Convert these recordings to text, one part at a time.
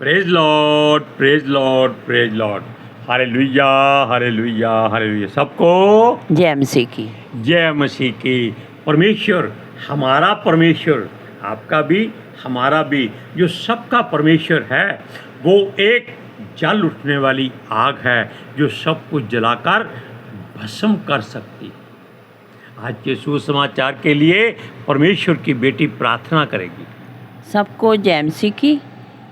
Praise Lord, praise Lord, praise Lord. Hallelujah, hallelujah, hallelujah. सबको जय मसीह की। जय मसीह की। परमेश्वर, हमारा परमेश्वर, आपका भी हमारा भी, जो सबका परमेश्वर है, वो एक जल उठने वाली आग है जो सब कुछ जलाकर भस्म कर सकती है। आज के सुसमाचार के लिए परमेश्वर की बेटी प्रार्थना करेगी। सबको जय मसीह की।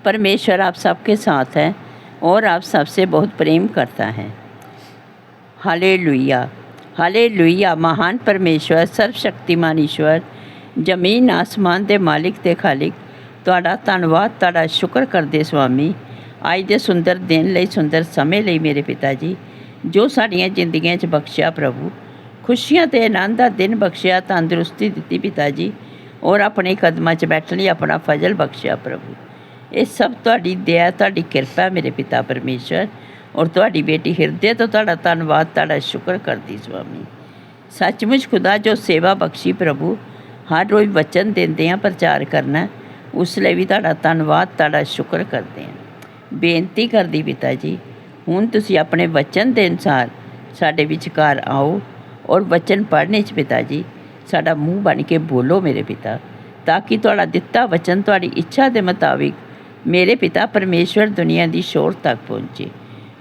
परमेश्वर आप सबके साथ है और आप सबसे बहुत प्रेम करता है। Hallelujah, hallelujah. महान परमेश्वर, सर्वशक्तिमान ईश्वर, जमीन आसमान दे मालिक ते खालिक, तुहाडा धन्नवाद, तुहाडा शुक्र करदे स्वामी, अज दे सुंदर दिन लई, सुंदर समय लई मेरे पिता जी, जो साड़ियाँ जिंदगियां च बख्शिया प्रभु, खुशियां ते आनंद दा दिन बख्शिया, तंदुरुस्ती दित्ती पिता जी, और अपने कदमां च बैठण लई अपना फजल बख्शिया प्रभु। ये सब तुहाडी दया, तुहाडी किरपा मेरे पिता परमेश्वर, और तुहाडी बेटी हिरदे तो तुहाडा धन्नवाद, तुहाडा शुक्र करदी स्वामी। सचमुच खुदा जो सेवा बख्शी प्रभु, हर रोज़ वचन देंदे हैं प्रचार करना, उसले भी तुहाडा धन्नवाद, तुहाडा शुक्र करते हैं। बेनती करदी पिता जी, हुण तुसीं अपने वचन के अनुसार साडे विचकार आओ और वचन पढ़ने च पिता जी साडा मूँह बन के बोलो मेरे पिता, ताकि तुहाडा दिता वचन तुहाडी इच्छा के मुताबिक मेरे पिता परमेश्वर दुनिया की शोर तक पहुँचे।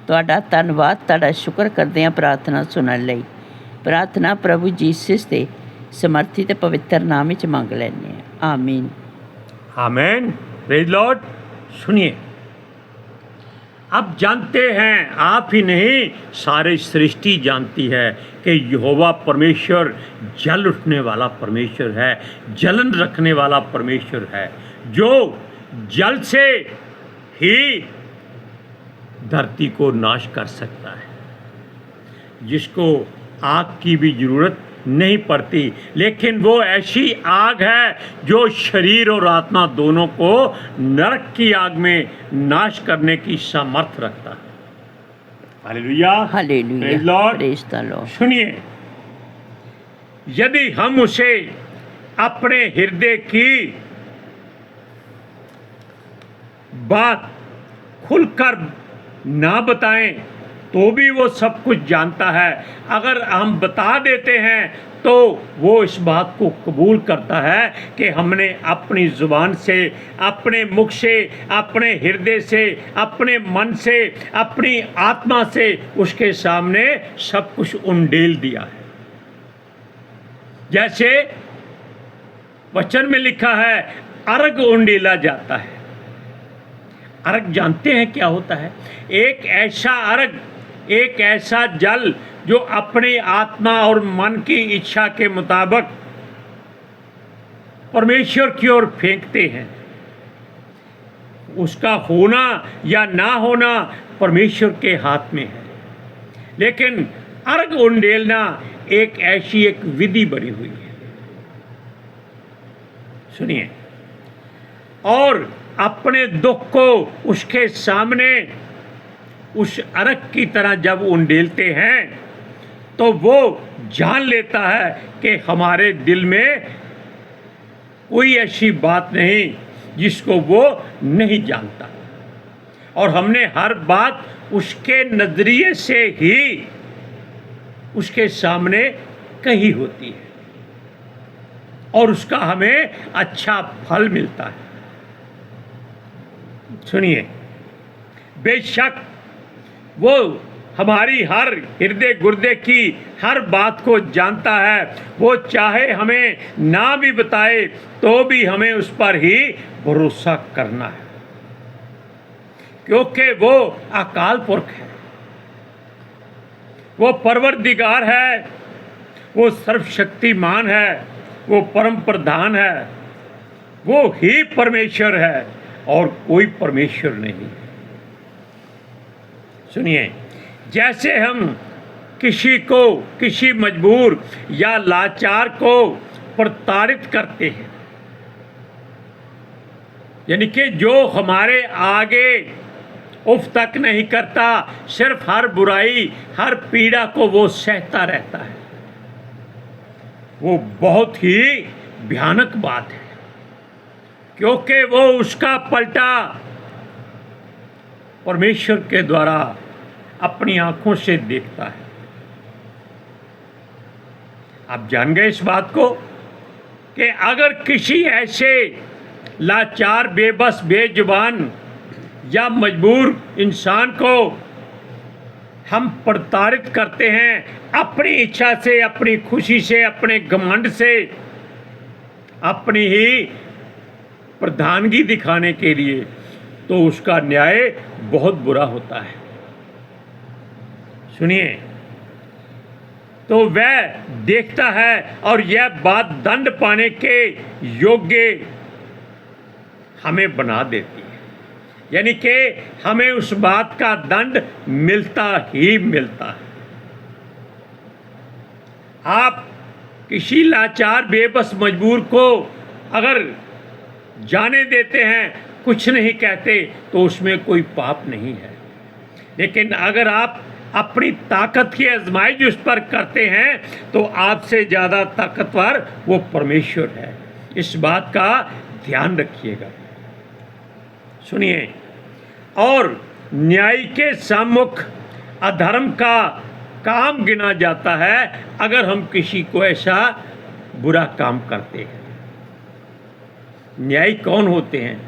तुहाडा धन्नवाद, तुहाडा शुक्र करदे हैं प्रार्थना सुनने लई। प्रार्थना प्रभु जीसस के समर्थित पवित्र नाम विच मंग लैंदे हैं, आमीन। आमेन। Praise lord. सुनिए, अब जानते हैं, आप ही नहीं सारी सृष्टि जानती है कि यहोवा परमेश्वर जल उठने वाला परमेश्वर है, जलन रखने वाला परमेश्वर है, जो जल से ही धरती को नाश कर सकता है, जिसको आग की भी जरूरत नहीं पड़ती, लेकिन वो ऐसी आग है जो शरीर और आत्मा दोनों को नरक की आग में नाश करने की सामर्थ रखता है। Hallelujah, hallelujah, praise Lord, praise the Lord. सुनिए, यदि हम उसे अपने हृदय की बात खुलकर ना बताएं तो भी वो सब कुछ जानता है। अगर हम बता देते हैं तो वो इस बात को कबूल करता है कि हमने अपनी ज़ुबान से, अपने मुख से, अपने हृदय से, अपने मन से, अपनी आत्मा से उसके सामने सब कुछ उंडेल दिया है। जैसे वचन में लिखा है, अर्घ उंडेला जाता है। अर्घ जानते हैं क्या होता है? एक ऐसा अर्घ, एक ऐसा जल जो अपनी आत्मा और मन की इच्छा के मुताबिक परमेश्वर की ओर फेंकते हैं। उसका होना या ना होना परमेश्वर के हाथ में है, लेकिन अर्घ उंडेलना एक ऐसी एक विधि बनी हुई है। सुनिए, और अपने दुख को उसके सामने उस अर्घ की तरह जब उंडेलते हैं तो वो जान लेता है कि हमारे दिल में कोई ऐसी बात नहीं जिसको वो नहीं जानता, और हमने हर बात उसके नज़रिए से ही उसके सामने कही होती है, और उसका हमें अच्छा फल मिलता है। सुनिए, बेशक वो हमारी हर हृदय गुर्दे की हर बात को जानता है। वो चाहे हमें ना भी बताए तो भी हमें उस पर ही भरोसा करना है, क्योंकि वो अकाल पुरख है, वो परवरदिगार है, वो सर्वशक्तिमान है, वो परम प्रधान है, वो ही परमेश्वर है और कोई परमेश्वर नहीं। सुनिए, जैसे हम किसी मजबूर या लाचार को प्रताड़ित करते हैं, यानी कि जो हमारे आगे उफ तक नहीं करता, सिर्फ हर बुराई, हर पीड़ा को वो सहता रहता है, वो बहुत ही भयानक बात है। क्योंकि वो उसका पलटा परमेश्वर के द्वारा अपनी आंखों से देखता है। आप जान गए इस बात को कि अगर किसी ऐसे लाचार, बेबस, बेजुबान या मजबूर इंसान को हम प्रताड़ित करते हैं अपनी इच्छा से, अपनी खुशी से, अपने घमंड से, अपनी ही प्रधानगी दिखाने के लिए, तो उसका न्याय बहुत बुरा होता है। सुनिए, तो वह देखता है और यह बात दंड पाने के योग्य हमें बना देती है, यानी कि हमें उस बात का दंड मिलता ही मिलता है। आप किसी लाचार, बेबस, मजबूर को अगर जाने देते हैं, कुछ नहीं कहते, तो उसमें कोई पाप नहीं है। लेकिन अगर आप अपनी ताकत की आजमाइश उस पर करते हैं, तो आपसे ज़्यादा ताकतवर वो परमेश्वर है। इस बात का ध्यान रखिएगा। सुनिए, और न्याय के सम्मुख अधर्म का काम गिना जाता है अगर हम किसी को ऐसा बुरा काम करते हैं। न्यायी कौन होते हैं?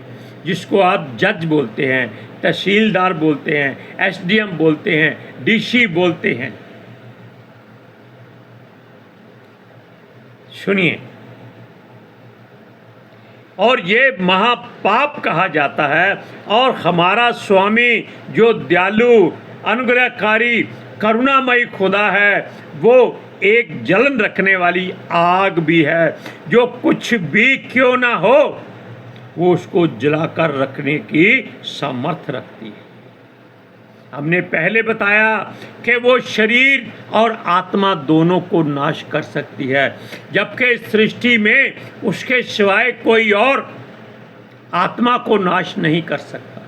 जिसको आप जज बोलते हैं, तहसीलदार बोलते हैं, एसडीएम बोलते हैं, डीसी बोलते हैं। सुनिए, और ये महापाप कहा जाता है। और हमारा स्वामी जो दयालु, अनुग्रहकारी, करुणामयी खुदा है, वो एक जलन रखने वाली आग भी है, जो कुछ भी क्यों ना हो वो उसको जलाकर रखने की सामर्थ्य रखती है। हमने पहले बताया कि वो शरीर और आत्मा दोनों को नाश कर सकती है, जबकि सृष्टि में उसके सिवाय कोई और आत्मा को नाश नहीं कर सकता।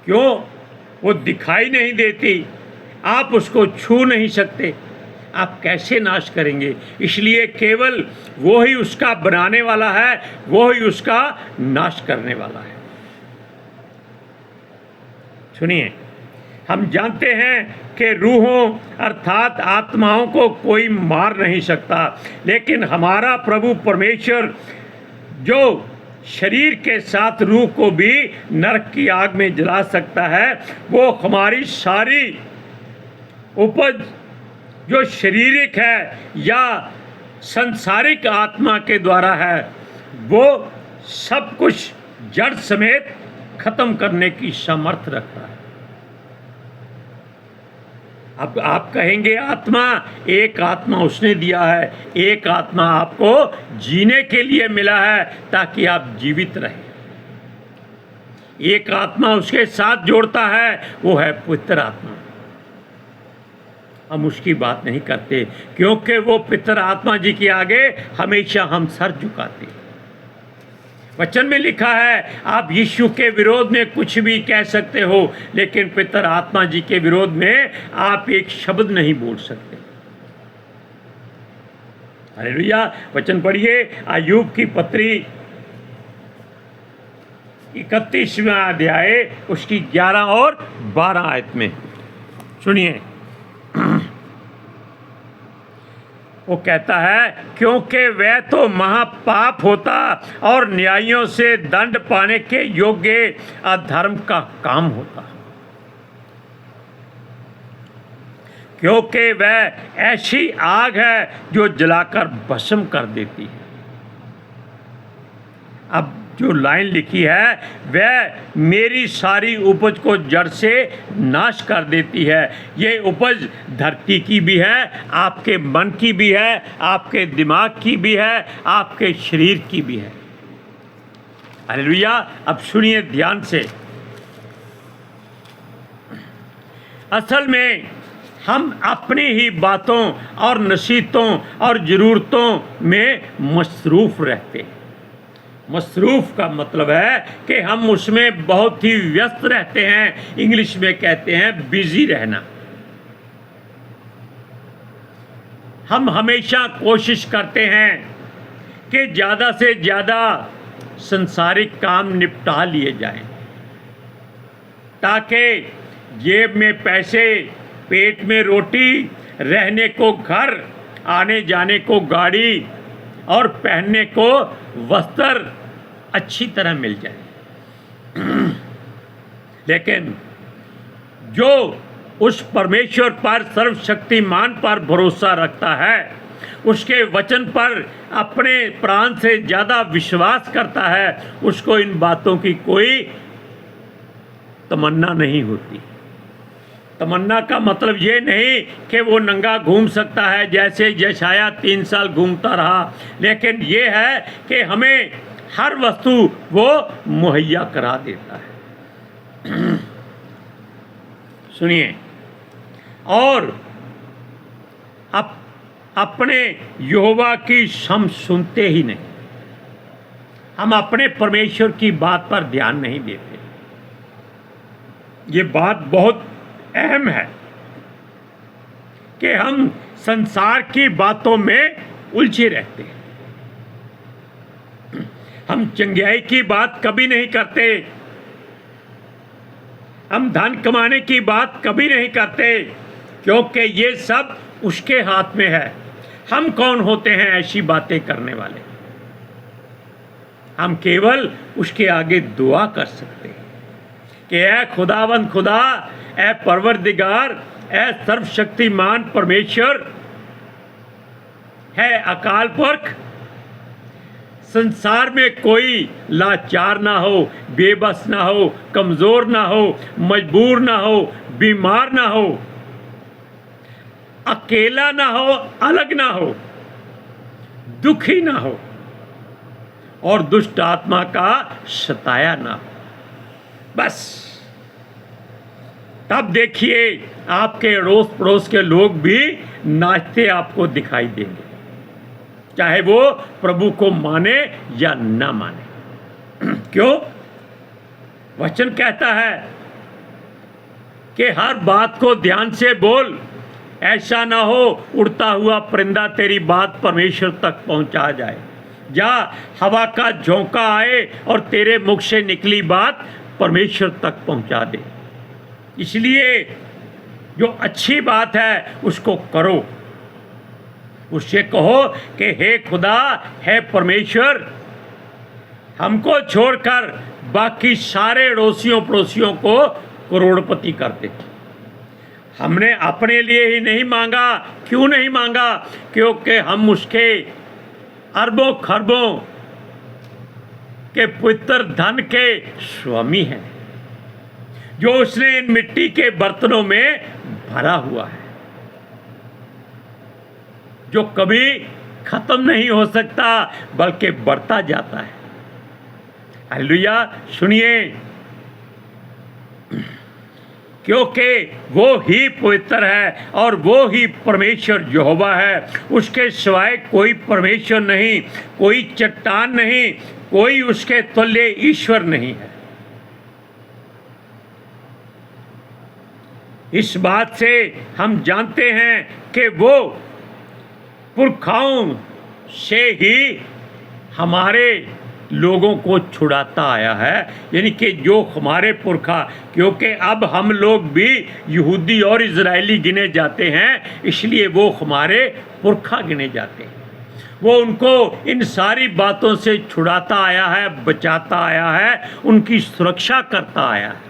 क्यों? वो दिखाई नहीं देती, आप उसको छू नहीं सकते, आप कैसे नाश करेंगे? इसलिए केवल वो ही उसका बनाने वाला है, वो ही उसका नाश करने वाला है। सुनिए, हम जानते हैं कि रूहों अर्थात आत्माओं को कोई मार नहीं सकता, लेकिन हमारा प्रभु परमेश्वर जो शरीर के साथ रूह को भी नरक की आग में जला सकता है, वो हमारी सारी उपज जो शारीरिक है या संसारिक आत्मा के द्वारा है, वो सब कुछ जड़ समेत खत्म करने की सामर्थ्य रखता है। अब आप कहेंगे आत्मा, एक आत्मा उसने दिया है, एक आत्मा आपको जीने के लिए मिला है ताकि आप जीवित रहें। एक आत्मा उसके साथ जोड़ता है, वो है पवित्र आत्मा। हम उसकी बात नहीं करते क्योंकि वो पितर आत्मा जी के आगे हमेशा हम सर झुकाते हैं। वचन में लिखा है, आप यीशु के विरोध में कुछ भी कह सकते हो, लेकिन पितर आत्मा जी के विरोध में आप एक शब्द नहीं बोल सकते। हालेलुया। वचन पढ़िए, अय्यूब की पत्री 31वां अध्याय उसकी 11 और 12 आयत में सुनिए। वो कहता है, क्योंकि वह तो महापाप होता और न्यायियों से दंड पाने के योग्य अधर्म का काम होता, क्योंकि वह ऐसी आग है जो जलाकर भस्म कर देती है। अब जो लाइन लिखी है, वह मेरी सारी उपज को जड़ से नाश कर देती है। ये उपज धरती की भी है, आपके मन की भी है, आपके दिमाग की भी है, आपके शरीर की भी है। हालेलुया। अब सुनिए ध्यान से। असल में हम अपनी ही बातों और नसीहतों और ज़रूरतों में मसरूफ़ रहते हैं। मसरूफ़ का मतलब है कि हम उसमें बहुत ही व्यस्त रहते हैं। इंग्लिश में कहते हैं बिजी रहना। हम हमेशा कोशिश करते हैं कि ज़्यादा से ज़्यादा संसारिक काम निपटा लिए जाएं, ताकि जेब में पैसे, पेट में रोटी, रहने को घर, आने जाने को गाड़ी और पहनने को वस्त्र अच्छी तरह मिल जाए। लेकिन जो उस परमेश्वर पर, सर्वशक्तिमान पर भरोसा रखता है, उसके वचन पर अपने प्राण से ज़्यादा विश्वास करता है, उसको इन बातों की कोई तमन्ना नहीं होती। तमन्ना का मतलब ये नहीं कि वो नंगा घूम सकता है जैसे यशाया 3 साल घूमता रहा, लेकिन ये है कि हमें हर वस्तु वो मुहैया करा देता है। सुनिए, और अपने यहोवा की हम सुनते ही नहीं, हम अपने परमेश्वर की बात पर ध्यान नहीं देते। ये बात बहुत अहम है कि हम संसार की बातों में उलझे रहते हैं। हम चंगियाई की बात कभी नहीं करते, हम धन कमाने की बात कभी नहीं करते, क्योंकि ये सब उसके हाथ में है। हम कौन होते हैं ऐसी बातें करने वाले? हम केवल उसके आगे दुआ कर सकते हैं कि ऐ खुदावंद खुदा, ऐ परवरदिगार, ऐ सर्वशक्तिमान परमेश्वर, है अकाल पुरख, संसार में कोई लाचार ना हो, बेबस ना हो, कमज़ोर ना हो, मजबूर ना हो, बीमार ना हो, अकेला ना हो, अलग ना हो, दुखी ना हो और दुष्ट आत्मा का सताया ना हो। बस तब देखिए आपके अड़ोस पड़ोस के लोग भी नाचते आपको दिखाई देंगे, चाहे वो प्रभु को माने या ना माने। क्यों? वचन कहता है कि हर बात को ध्यान से बोल, ऐसा ना हो उड़ता हुआ परिंदा तेरी बात परमेश्वर तक पहुंचा जाए, या हवा का झोंका आए और तेरे मुख से निकली बात परमेश्वर तक पहुंचा दे। इसलिए जो अच्छी बात है उसको करो, उससे कहो कि हे खुदा, हे परमेश्वर, हमको छोड़कर बाकी सारे अड़ोसियों पड़ोसियों को करोड़पति कर दे। हमने अपने लिए ही नहीं मांगा। क्यों नहीं मांगा? क्योंकि हम उसके अरबों खरबों के पवित्र धन के स्वामी हैं, जो उसने इन मिट्टी के बर्तनों में भरा हुआ है, जो कभी खत्म नहीं हो सकता बल्कि बढ़ता जाता है। हालेलुया। सुनिए, क्योंकि वो ही पवित्र है और वो ही परमेश्वर यहोवा है। उसके सिवाय कोई परमेश्वर नहीं, कोई चट्टान नहीं, कोई उसके तुल्य ईश्वर नहीं है। इस बात से हम जानते हैं कि वो पुरखाओं से ही हमारे लोगों को छुड़ाता आया है, यानी कि जो हमारे पुरखा, क्योंकि अब हम लोग भी यहूदी और इजरायली गिने जाते हैं, इसलिए वो हमारे पुरखा गिने जाते हैं। वो उनको इन सारी बातों से छुड़ाता आया है, बचाता आया है, उनकी सुरक्षा करता आया है।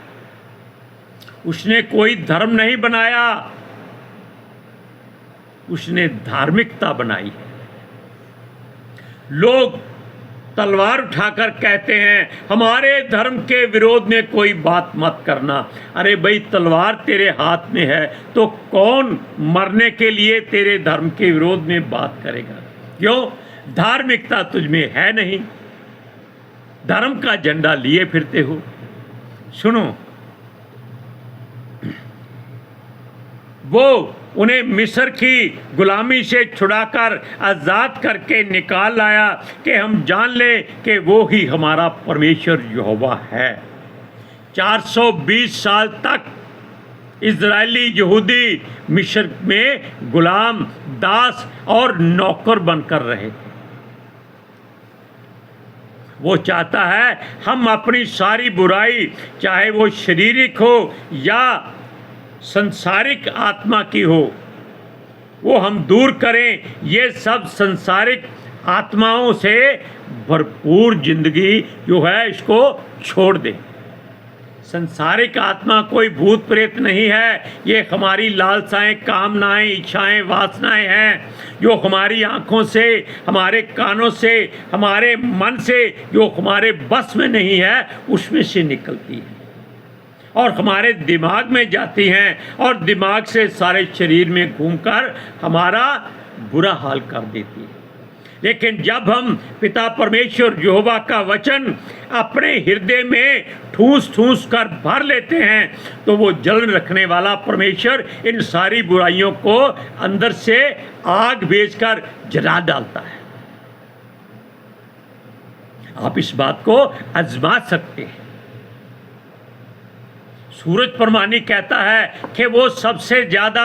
उसने कोई धर्म नहीं बनाया, उसने धार्मिकता बनाई है। लोग तलवार उठाकर कहते हैं हमारे धर्म के विरोध में कोई बात मत करना। अरे भाई, तलवार तेरे हाथ में है तो कौन मरने के लिए तेरे धर्म के विरोध में बात करेगा? क्यों? धार्मिकता तुझ में है नहीं, धर्म का झंडा लिए फिरते हो। सुनो, वो उन्हें मिस्र की गुलामी से छुड़ाकर आज़ाद करके निकाल लाया कि हम जान लें कि वो ही हमारा परमेश्वर यहोवा है। 420 साल तक इजरायली यहूदी मिस्र में गुलाम, दास और नौकर बनकर रहे थे। वो चाहता है हम अपनी सारी बुराई, चाहे वो शारीरिक हो या संसारिक आत्मा की हो, वो हम दूर करें। ये सब संसारिक आत्माओं से भरपूर जिंदगी जो है इसको छोड़ दें। संसारिक आत्मा कोई भूत प्रेत नहीं है, ये हमारी लालसाएं, कामनाएं, इच्छाएं, वासनाएं हैं जो हमारी आँखों से, हमारे कानों से, हमारे मन से, जो हमारे बस में नहीं है उसमें से निकलती है और हमारे दिमाग में जाती हैं और दिमाग से सारे शरीर में घूमकर हमारा बुरा हाल कर देती है। लेकिन जब हम पिता परमेश्वर यहोवा का वचन अपने हृदय में ठूस ठूस कर भर लेते हैं तो वो जलन रखने वाला परमेश्वर इन सारी बुराइयों को अंदर से आग भेजकर जला डालता है। आप इस बात को आजमा सकते हैं। सूरज परमानी कहता है कि वो सबसे ज़्यादा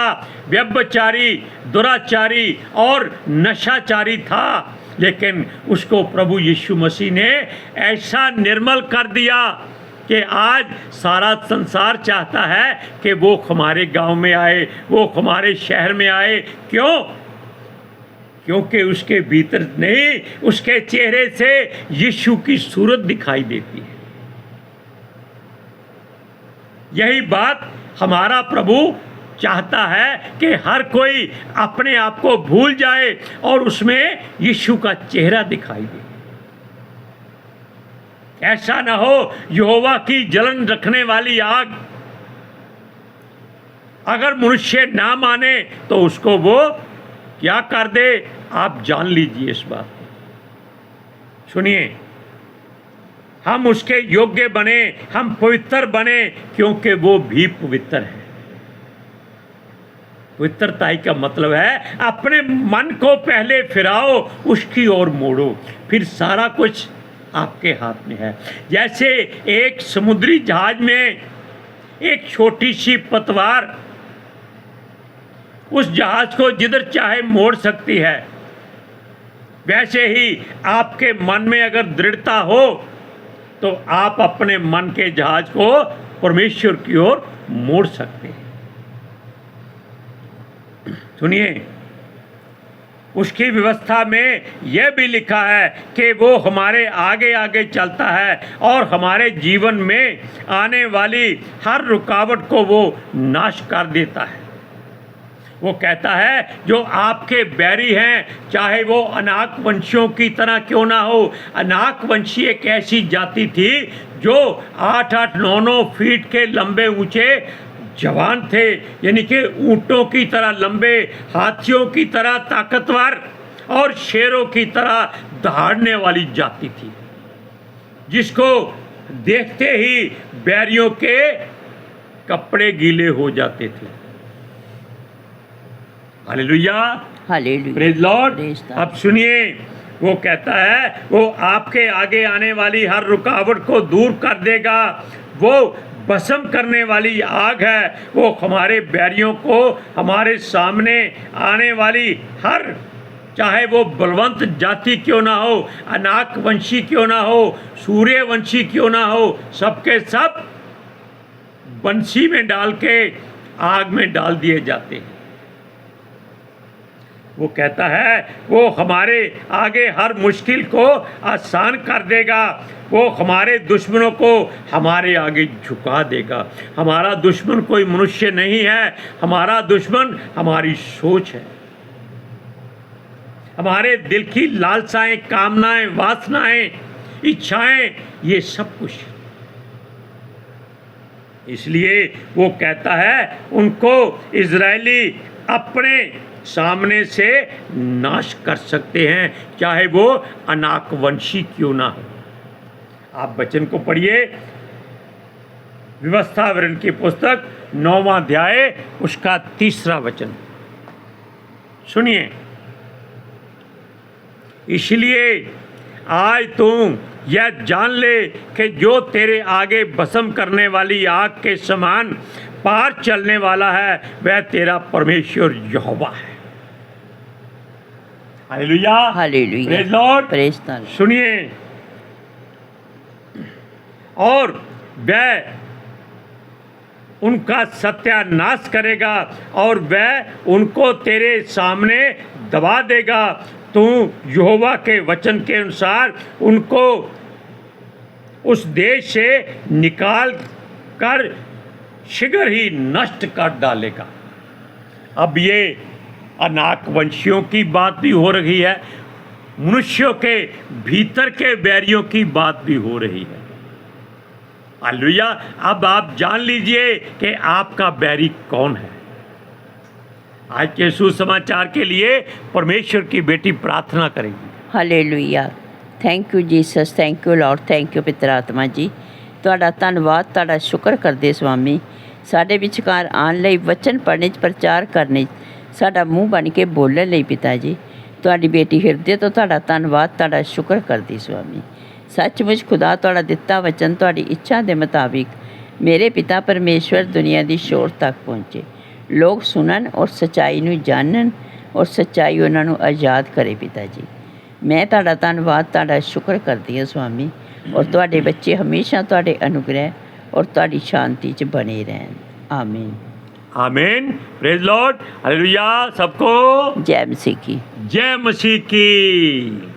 व्यभिचारी, दुराचारी और नशाचारी था, लेकिन उसको प्रभु यीशु मसीह ने ऐसा निर्मल कर दिया कि आज सारा संसार चाहता है कि वो हमारे गांव में आए, वो हमारे शहर में आए। क्यों? क्योंकि उसके भीतर नहीं, उसके चेहरे से यीशु की सूरत दिखाई देती है। यही बात हमारा प्रभु चाहता है कि हर कोई अपने आप को भूल जाए और उसमें यीशु का चेहरा दिखाई दे। ऐसा ना हो यहोवा की जलन रखने वाली आग अगर मनुष्य ना माने तो उसको वो क्या कर दे, आप जान लीजिए इस बात को। सुनिए, हम उसके योग्य बने, हम पवित्र बने, क्योंकि वो भी पवित्र है। पवित्रता का मतलब है अपने मन को पहले फिराओ, उसकी ओर मोड़ो, फिर सारा कुछ आपके हाथ में है। जैसे एक समुद्री जहाज में एक छोटी सी पतवार उस जहाज को जिधर चाहे मोड़ सकती है, वैसे ही आपके मन में अगर दृढ़ता हो तो आप अपने मन के जहाज को परमेश्वर की ओर मोड़ सकते हैं। सुनिए, उसकी व्यवस्था में यह भी लिखा है कि वो हमारे आगे आगे चलता है और हमारे जीवन में आने वाली हर रुकावट को वो नाश कर देता है। वो कहता है जो आपके बैरी हैं, चाहे वो अनाक वंशियों की तरह क्यों ना हो। अनाक वंशी एक ऐसी जाति थी जो 8-8, 9-9 फीट के लंबे ऊंचे जवान थे, यानी कि ऊंटों की तरह लंबे, हाथियों की तरह ताकतवर और शेरों की तरह दहाड़ने वाली जाति थी, जिसको देखते ही बैरियों के कपड़े गीले हो जाते थे। Hallelujah, hallelujah, praise Lord. Praise the अब सुनिए, वो कहता है वो आपके आगे आने वाली हर रुकावट को दूर कर देगा। वो भस्म करने वाली आग है। वो हमारे बैरियों को, हमारे सामने आने वाली हर, चाहे वो बलवंत जाति क्यों ना हो, अनाक वंशी क्यों ना हो, सूर्यवंशी क्यों ना हो, सबके सब बंसी में डाल के आग में डाल दिए जाते हैं। वो कहता है वो हमारे आगे हर मुश्किल को आसान कर देगा। वो हमारे दुश्मनों को हमारे आगे झुका देगा। हमारा दुश्मन कोई मनुष्य नहीं है, हमारा दुश्मन हमारी सोच है, हमारे दिल की लालसाएं, कामनाएं, वासनाएं, इच्छाएं, ये सब कुछ। इसलिए वो कहता है उनको इजरायली अपने सामने से नाश कर सकते हैं, चाहे वो अनाकवंशी क्यों ना हो। आप वचन को पढ़िए, व्यवस्था विवरण की पुस्तक 9वां अध्याय उसका 3रा वचन सुनिए। इसलिए आज तू यह जान ले कि जो तेरे आगे भस्म करने वाली आग के समान पार चलने वाला है वह तेरा परमेश्वर यहोवा है। Hallelujah, hallelujah, praise Lord. Praise the Lord. सुनिए, और वह उनका सत्यानाश करेगा और वह उनको तेरे सामने दबा देगा। तू यहोवा के वचन के अनुसार उनको उस देश से निकाल कर शीघ्र ही नष्ट कर डालेगा। अब ये अनाक वंशियों की बात भी हो रही है, मनुष्यों के भीतर के बैरियों की बात भी हो रही है। हालेलुया। अब आप जान लीजिए कि आपका बैरी कौन है। आज के सुसमाचार के लिए परमेश्वर की बेटी प्रार्थना करेगी। Hallelujah. Thank you Jesus, thank you lord, thank you ਪਿਤਰ ਆਤਮਾ ਜੀ। ਤੁਹਾਡਾ ਧੰਨਵਾਦ, ਤੁਹਾਡਾ ਸ਼ੁਕਰ ਕਰਦੇ ਸਵਾਮੀ, ਸਾਡੇ ਵਿਚਕਾਰ ਆਉਣ ਲਈ, ਵਚਨ ਪੜ੍ਹਨੇ 'ਚ, ਪ੍ਰਚਾਰ ਕਰਨੇ 'ਚ, ਸਾਡਾ ਮੂੰਹ ਬਣ ਕੇ ਬੋਲਣ ਲਈ ਪਿਤਾ ਜੀ। ਤੁਹਾਡੀ ਬੇਟੀ ਹਿਰਦੇ ਤੋਂ ਤੁਹਾਡਾ ਧੰਨਵਾਦ, ਤੁਹਾਡਾ ਸ਼ੁਕਰ ਕਰਦੀ ਸਵਾਮੀ। ਸੱਚਮੁੱਚ ਖੁਦਾ ਤੁਹਾਡਾ ਦਿੱਤਾ ਵਚਨ ਤੁਹਾਡੀ ਇੱਛਾ ਦੇ ਮੁਤਾਬਿਕ ਮੇਰੇ ਪਿਤਾ ਪਰਮੇਸ਼ਵਰ ਦੁਨੀਆ ਦੀ ਸ਼ੋਰ ਤੱਕ ਪਹੁੰਚੇ, ਲੋਕ ਸੁਣਨ ਔਰ ਸੱਚਾਈ ਨੂੰ ਜਾਣਨ ਔਰ ਸੱਚਾਈ ਉਹਨਾਂ ਨੂੰ ਆਜ਼ਾਦ ਕਰੇ ਪਿਤਾ ਜੀ। ਮੈਂ ਤੁਹਾਡਾ ਧੰਨਵਾਦ, ਤੁਹਾਡਾ ਸ਼ੁਕਰ ਕਰਦੀ ਹਾਂ ਸਵਾਮੀ, ਔਰ ਤੁਹਾਡੇ ਬੱਚੇ ਹਮੇਸ਼ਾ ਤੁਹਾਡੇ ਅਨੁਗ੍ਰਹਿ ਔਰ ਤੁਹਾਡੀ ਸ਼ਾਂਤੀ 'ਚ ਬਣੇ ਰਹਿਣ। ਆਮੀਨ। आमीन। Praise Lord. हालेलुया। सबको जय मसीह की। जय मसीह की।